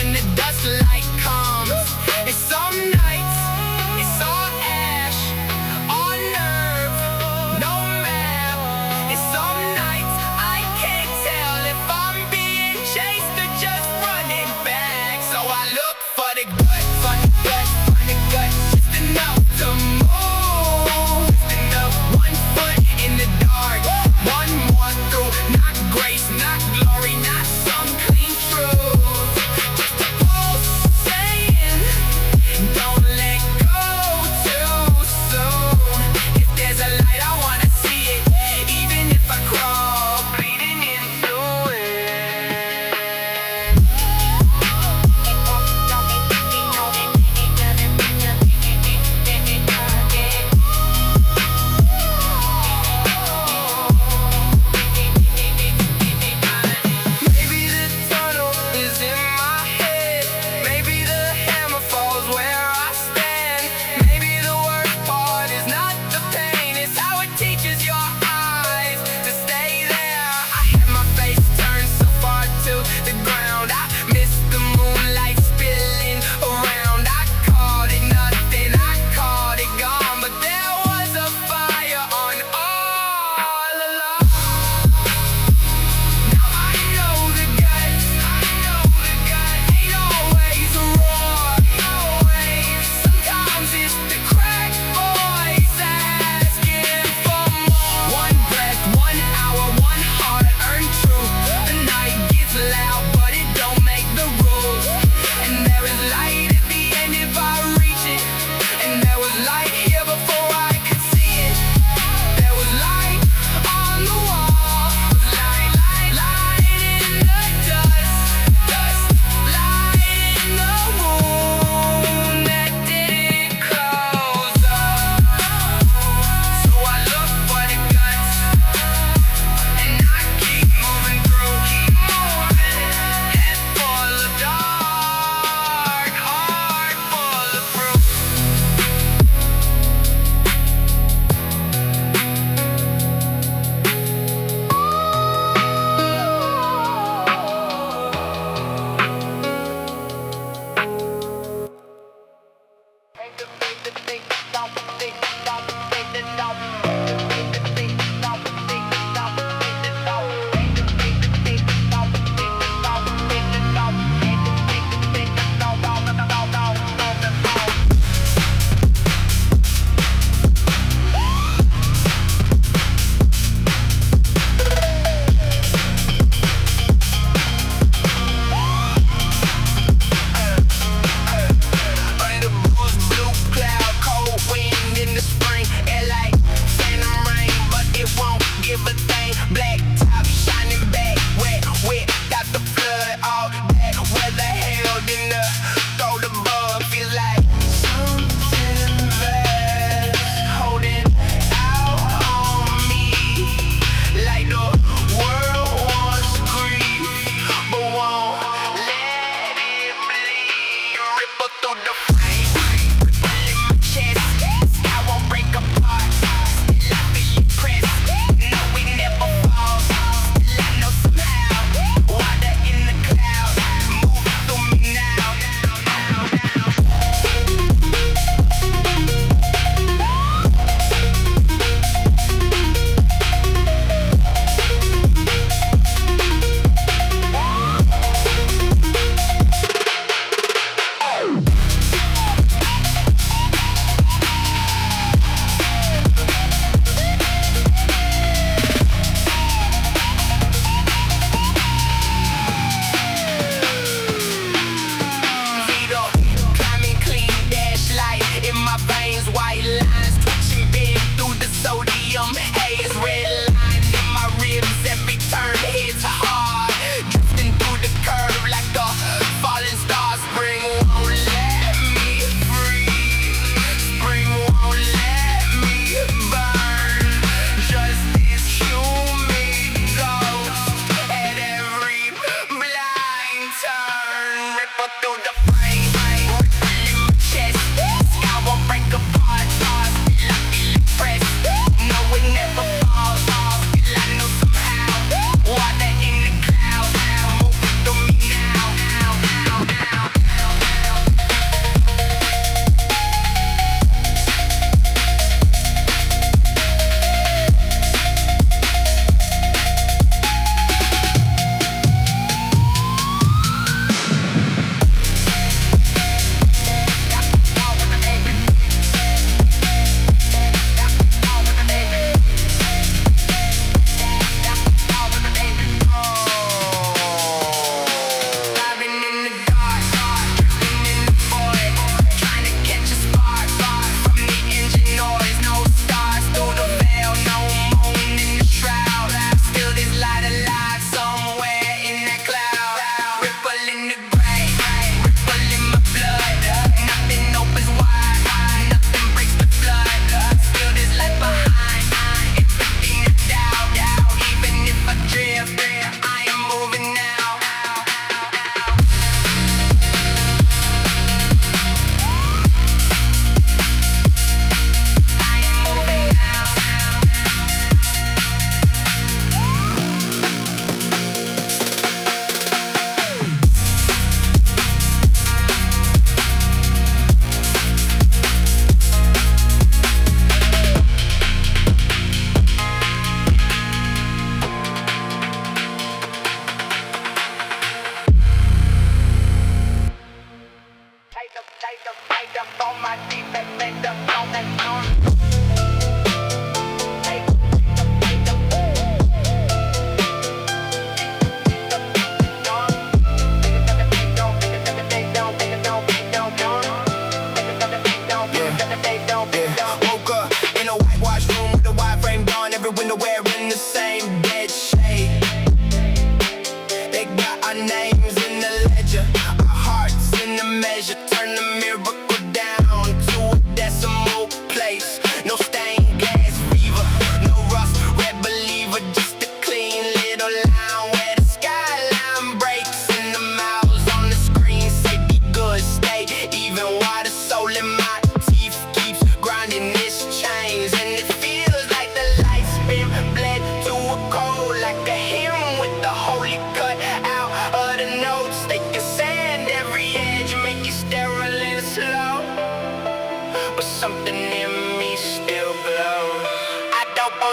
when the dust light comes. And some nights, it's all ash, all nerve, no map. And some nights, I can't tell if I'm being chased or just running back. So I look for the gut, for the gut, for the gut, just enough to move. Just enough, 1 foot in the dark, one more through. Not grace, not glory, not some clean truth. Just a pulse,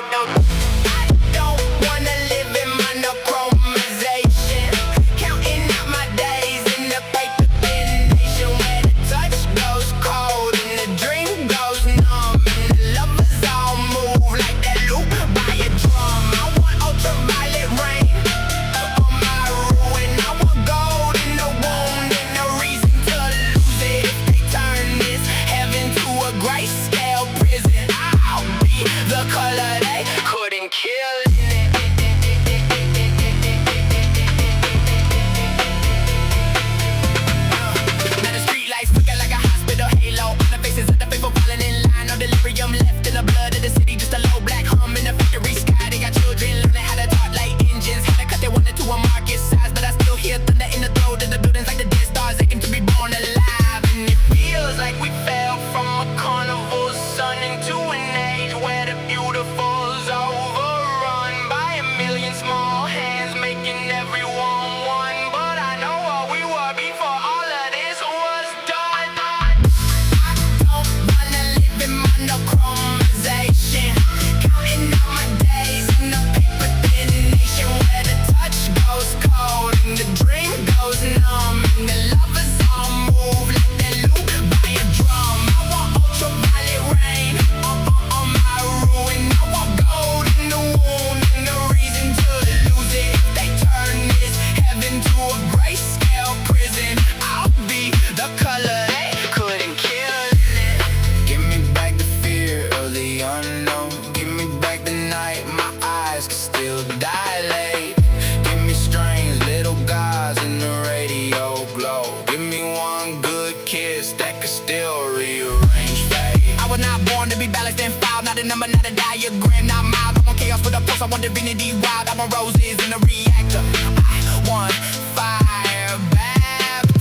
I don't wanna live in monochromization, counting out my days in the paper thin nation where the touch goes cold and the dream goes numb and the lovers all move like that loop by a drum. I want ultraviolet rain on my ruin. I want gold in the wound and no reason to lose it. If they turn this heaven to a grayscale prison, I'll be the color they couldn't kill in it. Now the street lights flicker like a hospital halo on the faces of the faithful falling in line. No delirium left in the blood of the city, just a low black hum in the factory sky. They got children learning how to talk like engines, how to cut their one into a market size. But I still hear thunder in the throat of the buildings like the dead stars aching to be born alive. And it feels like we fell from a carnival sun into an age where the beautiful's overrun by a million small hands making everyone one. But I know what we were before all of this was done. I don't wanna live in monochromization, counting out my days in the paper thin nation where the touch goes cold and the dream goes numb and the lovers all move like they loop by a drum. I want ultraviolet rain on my ruin. I want gold in the wound and no reason to lose it. If they turn this heaven to a grayscale prison, I'll be the color they couldn't kill in it. Give me back the fear of the unknown. Give me back the night my eyes can still dilate. Give me strange little gods in the radio glow. Give me one good kiss that could still rearrange fate. I was not born to be balanced and fouled, not a number, not a diagram, not mild. I want chaos with a pulse, I want divinity wild. I want roses in a reactor. I want fire baptized.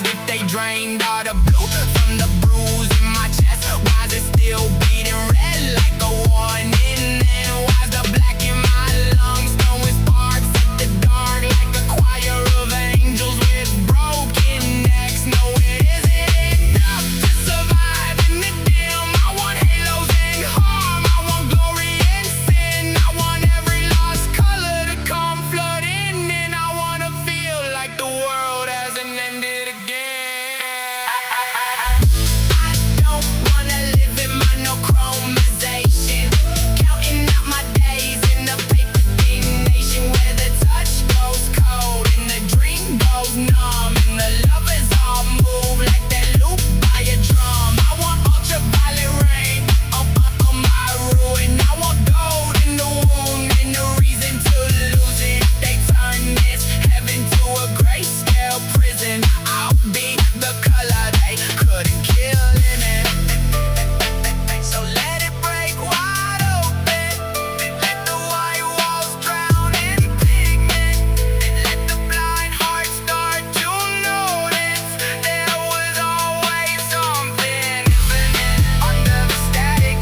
If they drained all the blue from the bruise in my chest, why is it still beating red like a warning? And why is the black in my lungs throwing sparks at the dark like a choir of angels with broken necks? No, it isn't enough to survive in the dim. I want halos and harm. I want glory and sin. I want every lost color to come flooding in. I wanna feel like the world hasn't ended again. I don't wanna live in monochromization, counting out my days in the paper thin nation where the touch goes cold and the dream goes numb and the lovers all move like they loop by a drum. I want ultraviolet rain on my ruin. I want gold in the wound and no reason to lose it. If they turn this heaven to a grayscale prison, I'll be the color they couldn't kill in it. So let it break wide open, let the white walls drown in pigment, and let the blind heart start to notice there was always something infinite. Under the static,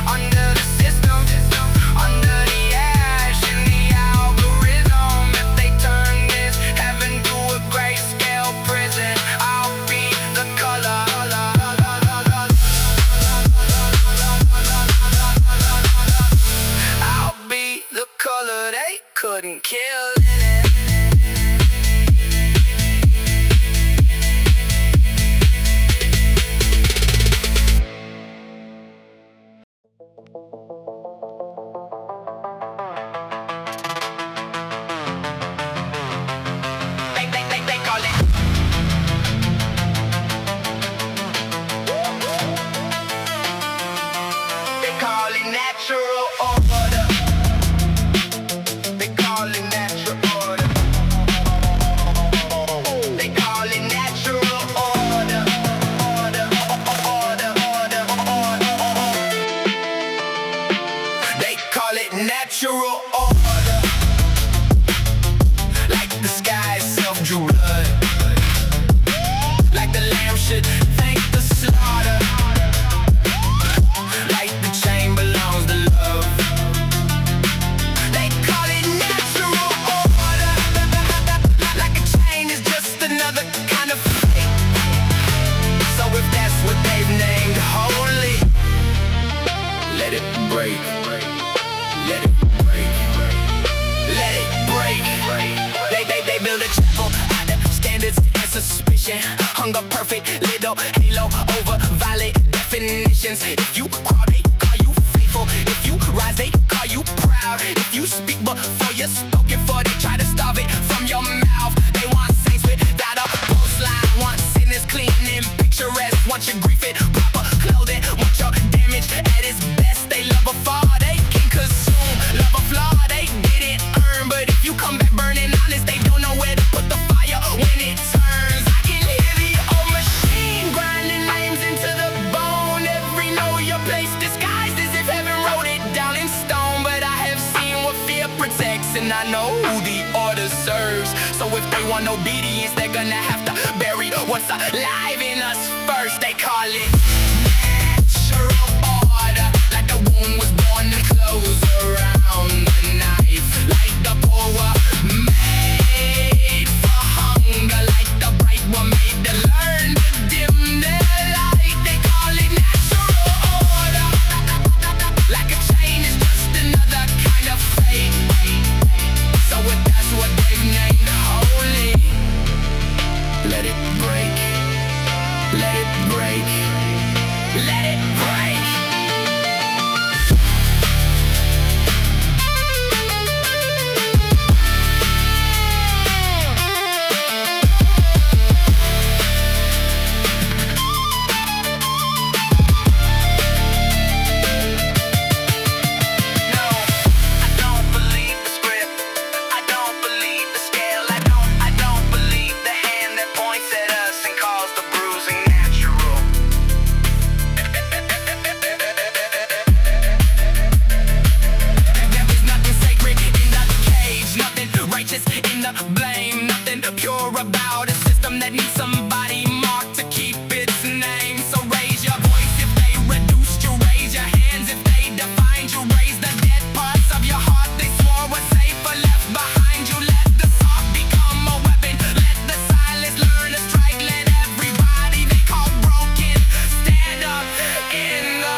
under the system, under the ash and the algorithm. If they turn this heaven to a grayscale prison, I'll be the color. I'll be the color they couldn't kill in it. They call it. They call it natural order. They call it natural order. a perfect little halo over valid definitions. If you crawl, they call you faithful. If you rise, they call you proud. If you speak before you're spoken for, they try to starve it from your mouth. They want saints without a post line, want sinners clean and picturesque, want your grief in proper clothing, want your damage at its best. They love a fall, they can consume, love a flaw they didn't earn. But if you come back burning honest, they don't know where to put the fire when it turns. I can hear the old machine grinding names into the bone. Every know your place disguised as if heaven wrote it down in stone. But I have seen what fear protects, and I know who the order serves. So if they want obedience, they're gonna have to bury what's alive in us first. They call it natural order, like the womb was born to close around the knife, like the poor were made for hunger, like the bright were made to learn to dim their light. They call it natural order, like a chain is just another kind of fate. So if that's what they've named holy, let it break, let it break, let it break. In the blame, nothing pure about a system that needs somebody marked to keep its name. So raise your voice if they reduced you, raise your hands if they defined you, raise the dead parts of your heart they swore were safe or left behind you. Let the soft become a weapon, let the silence learn to strike. Let everybody they call broken stand up in the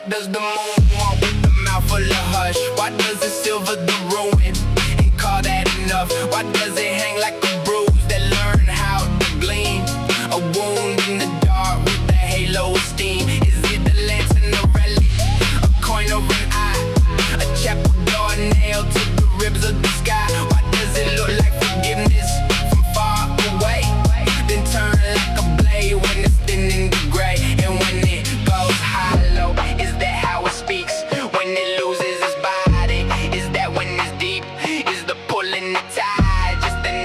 does the moon want with the mouth full of hush? Why does it silver the ruin and call that enough? Why does it hang like a bruise that learn how to gleam? A wound in the dark with a halo of steam. Is it the lantern, a relic, a coin or an eye? A chapel door nailed to the ribs of the sky. Why does it look like forgiveness from far away? Then turn like a blade when it's thin in the gray. And when it goes hollow, is that how it speaks? When it loses its body, is that when it's deep? Is the pulling the tide just an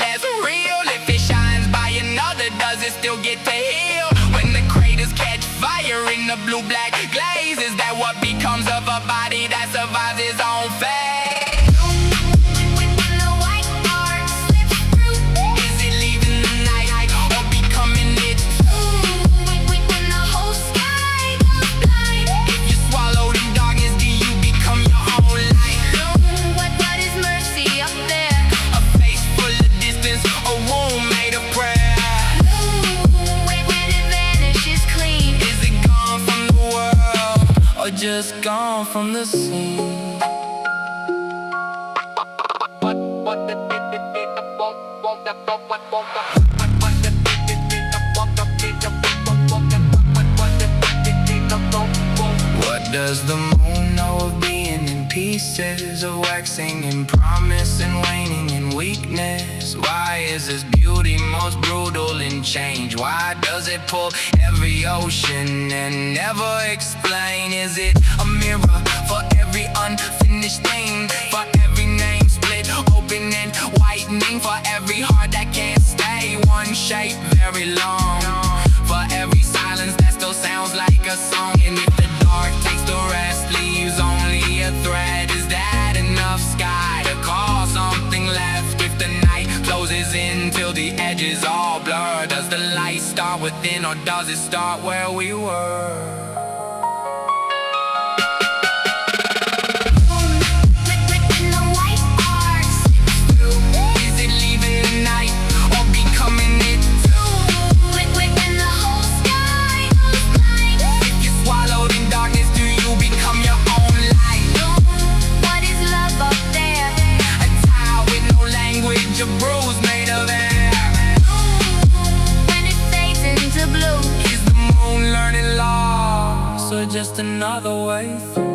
less real. If it shines by another, does it still get to heal? When the craters catch fire in the blue-black glaze, is that what becomes of a body that survives its own fate? Just gone from the scene. What does the moon know of being in pieces, of waxing in promise and waning in weakness? Why is this beauty most brutal in change? Why does it pull every ocean and never explain? Is it a mirror for every unfinished thing? For every name split open and whitening? For every heart that can't stay one shape very long? For every silence that still sounds like a song? And if the dark takes the rest, leaves only a thread, is that enough sky to call something left? If the night closes in till the edges all blur, does the light start within or does it start where we were? Just another way through.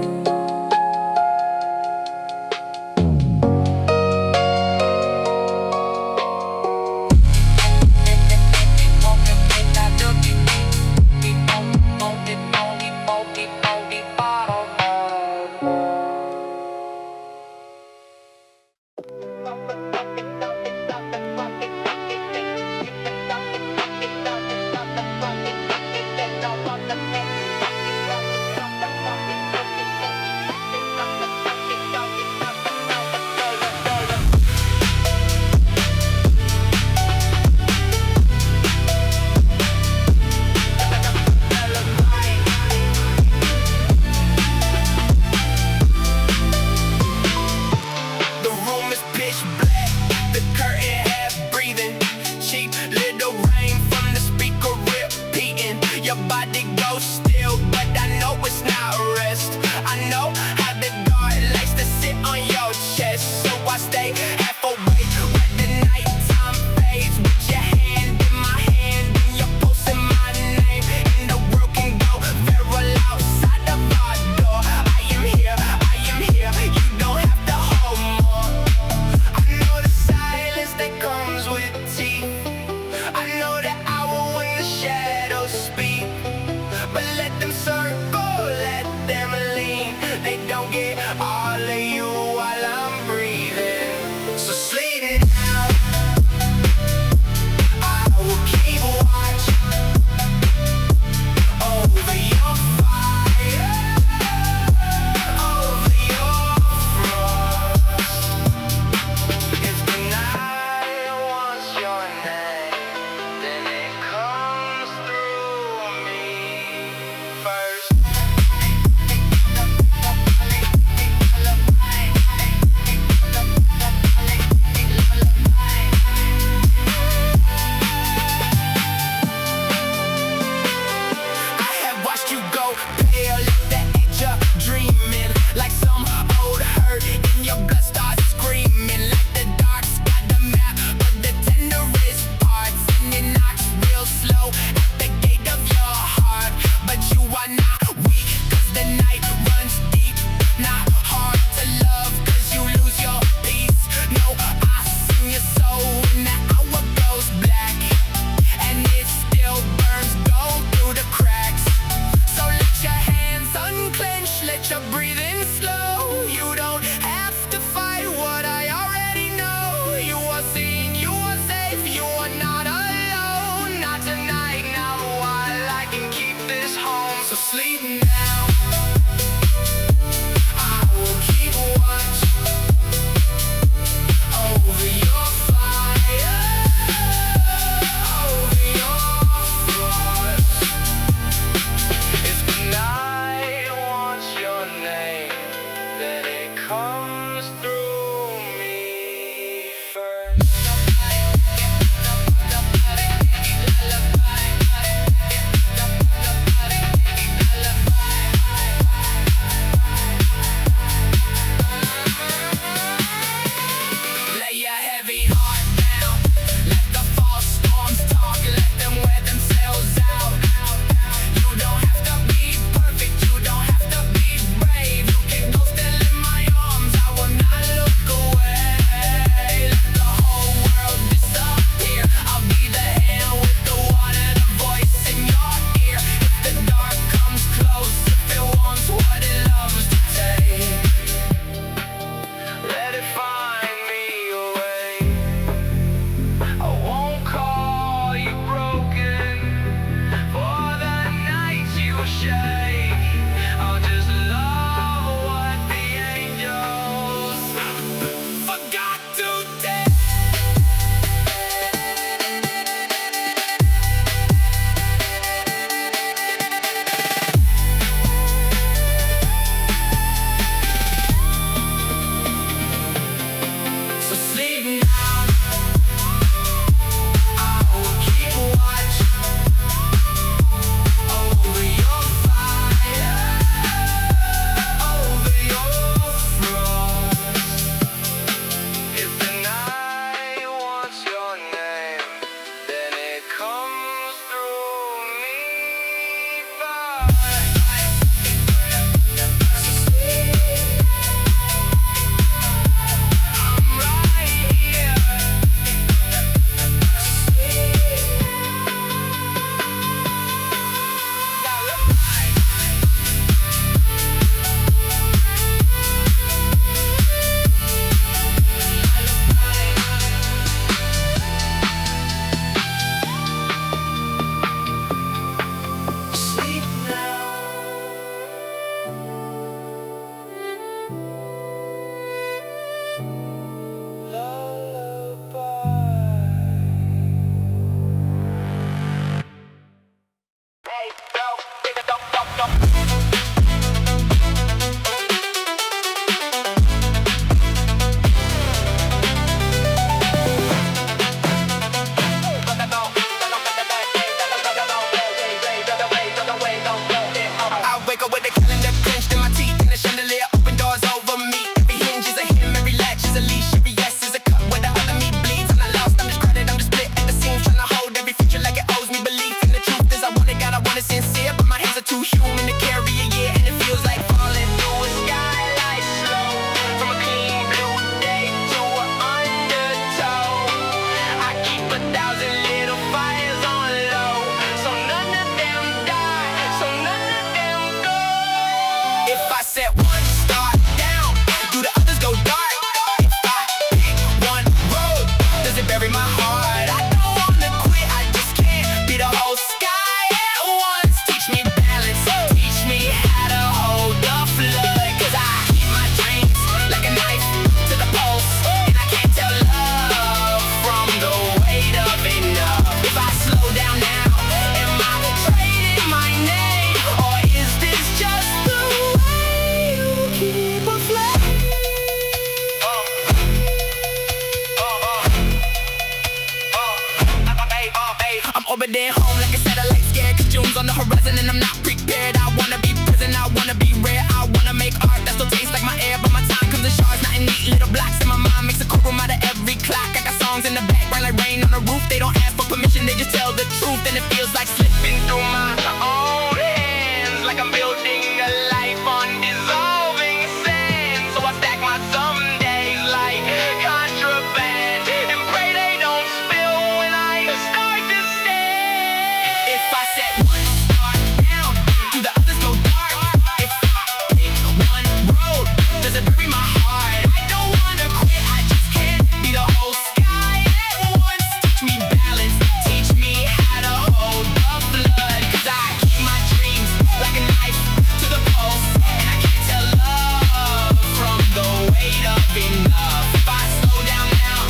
orbiting home like a satellite scared. Cause June's on the horizon and I'm not prepared. I wanna be present, I wanna be rare. I wanna make art that still tastes like my air. But my time comes in shards, not in neat little blocks. And my mind makes a courtroom out of every clock. I got songs in the background like rain on the roof. They don't ask for permission, they just tell the truth. And it feels like slipping through my own hands, like I'm building a life on dissolving sand. So I stack my some days like contraband and pray they don't spill when I start to stand. If I set one star down, do the others go dark? If I pick one road, does it bury my heart? I don't wanna quit, I just can't be the whole sky at once. Teach me balance, teach me how to hold the flood. Cause I keep my dreams like a knife to the pulse, and I can't tell love from the weight of enough. If I slow down now,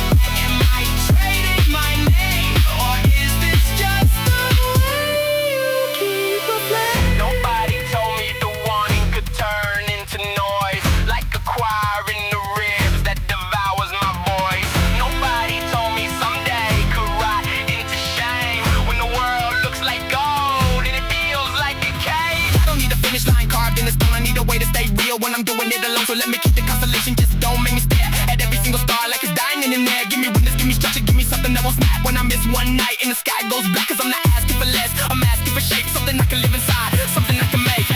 am I trading my name? Or is this just the way you keep a flame? Nobody told me the warning could turn into noise, like a choir in the ribs that devours my voice. Nobody told me someday could rot into shame when the world looks like gold and it feels like a cave. I don't need a finish line carved in the stone, I need a way to stay real when I'm doing it alone. So let me keep the constellation, just don't make me stare at every single star like it's dying in there. Give me witness, give me structure, give me something that won't snap when I miss one night and the sky goes black. Cause I'm not asking for less, I'm asking for shape, something I can live inside, something I can make.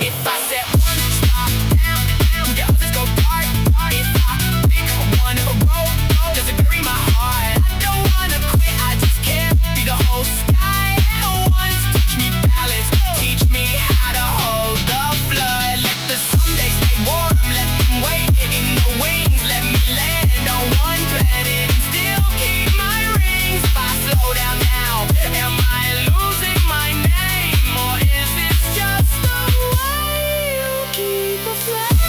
If I set one star down, do the others go dark? If I pick one road, does it bury my heart? I don't wanna quit, I just can't be the whole sky at once. Teach me balance, teach me how to hold the flood. Let the someday stay warm, let them wait in the wings. Let me land on one planet and still keep my rings. If I slow down now, am I losing my name? Or is this just the way you keep a flame?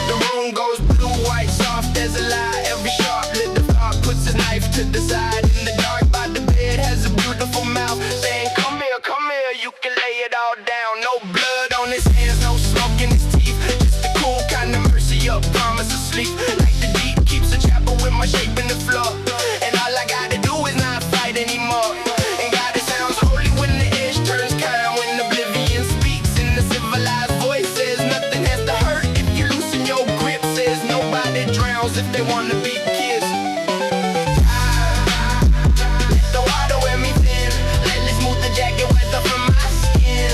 The room goes blue, white, soft as a lie. Every sharp lit the thought puts his knife to the side. In the dark by the bed has a beautiful mouth saying, come here, you can lay it all down. No blood on his hands, no smoke in his teeth. Just the cool kind of mercy up, promise of sleep. Like the deep keeps a chapel with my shape in the floor. And all I gotta do is not fight anymore. And God, it sounds holy when the edge turns kind. When oblivion speaks in the civilized voice, says nothing has to hurt if you loosen your grip. Says nobody drowns if they wanna be kissed. Let the water wear me thin. Let me smooth the jacket weather from my skin.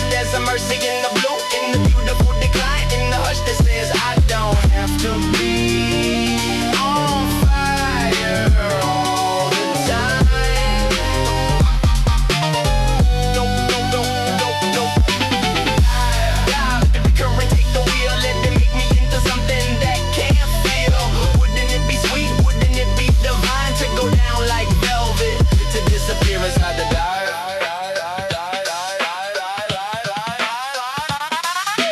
There's a mercy in the blue, in the beautiful decline, in the hush that says I don't have to be on fire all the time. No. Let the current take the wheel, let it make me into something that can't feel. Wouldn't it be sweet? Wouldn't it be divine to go down like velvet, to disappear inside the dark?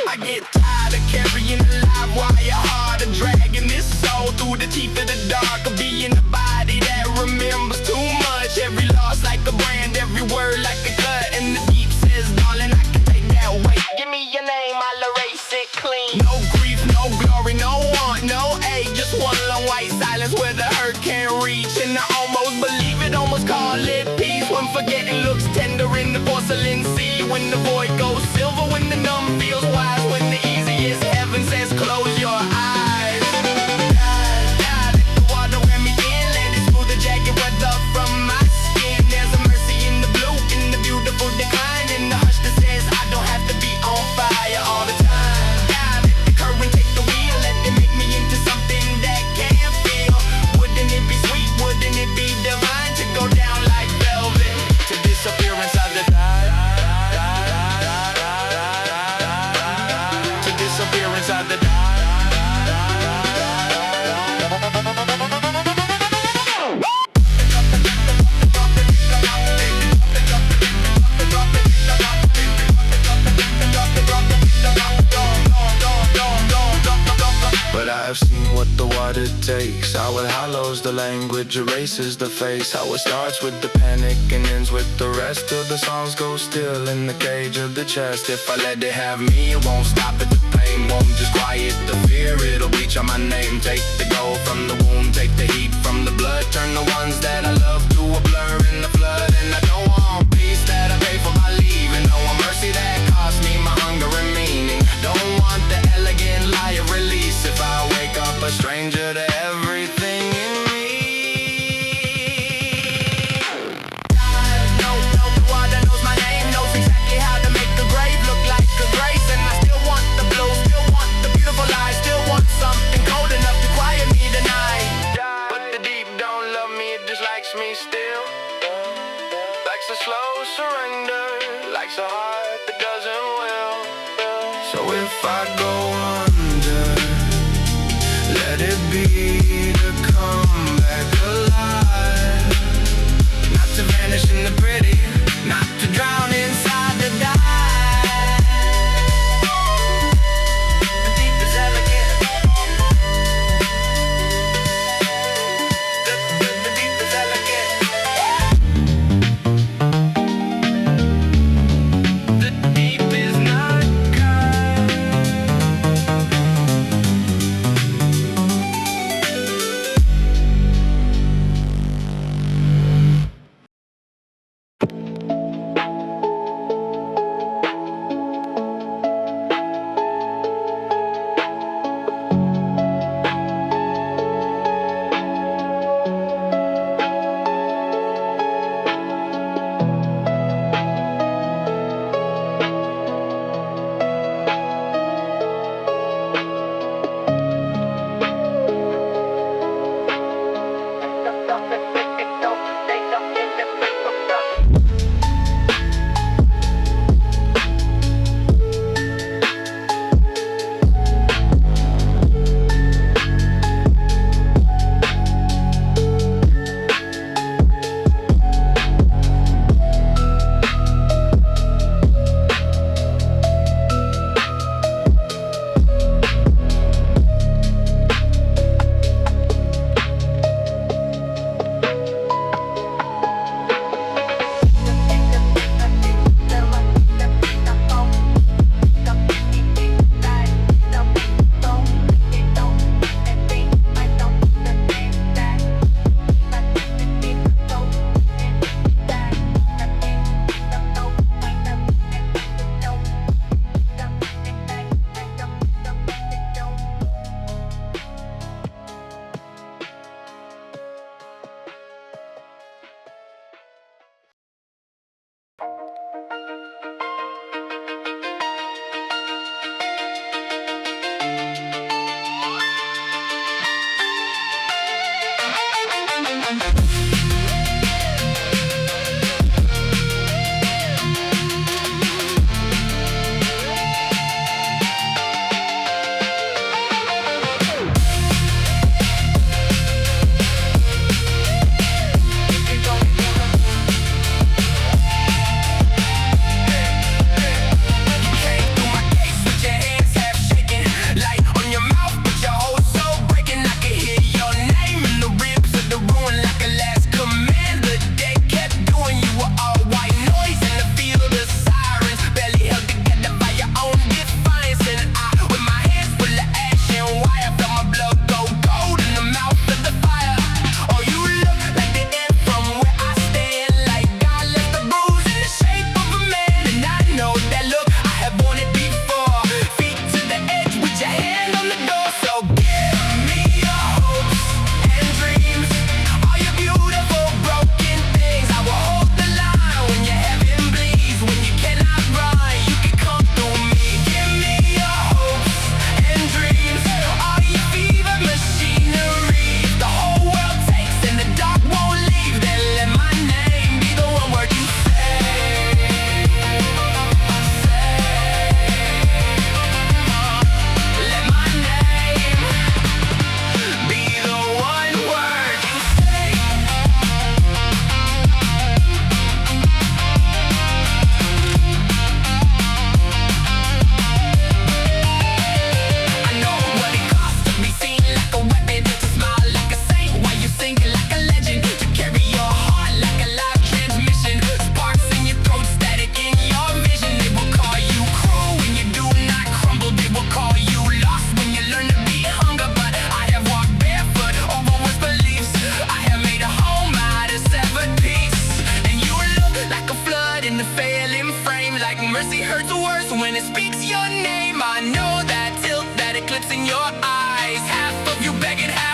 I get tired of carrying a live wire, hard of dragging this soul through the teeth of the dark, of being a body that remembers too much. Every loss like a brand, every word like a cut, and the deep says, darling, I can take that weight. Give me your name, I'll erase it clean. No grief, no glory, no want, no ache, just one long white silence where the hurt can't reach. And I almost believe it, almost call it peace, when forgetting looks tender in the porcelain sea. When the void goes silver, when the numb feels wise, when the easiest heaven says close your eyes. Let the water wear me thin, let it smooth the jacket weather from my skin. There's a mercy in the blue, in the beautiful decline. How it hollows the language, erases the face. How it starts with the panic and ends with the rest. Till the songs go still in the cage of the chest. If I let it have me, it won't stop at the pain. Won't just quiet the fear, it'll bleach out my name. Take the gold from the wound, take the heat from the blood. Turn the ones that I love to a blur in the flood. And I don't want peace that I pay for by leaving. No one mercy that cost me my hunger and meaning. Don't want the elegant liar release. If I wake up a stranger to everything in me. No, the one that knows my name knows exactly how to make the grave look like a grace. And I still want the blue, still want the beautiful lies, still want something cold enough to quiet me tonight. But the deep don't love me, it just likes me still. Likes a slow surrender, likes a heart that doesn't will. So if I go under, let it be to come back alive. Not to vanish in the pretty, not to drown inside the die. The deep is elegant. The deep is elegant. The deep is not Mercy hurts worse when it speaks your name. I know that tilt, that eclipse in your eyes. Half of you begging, half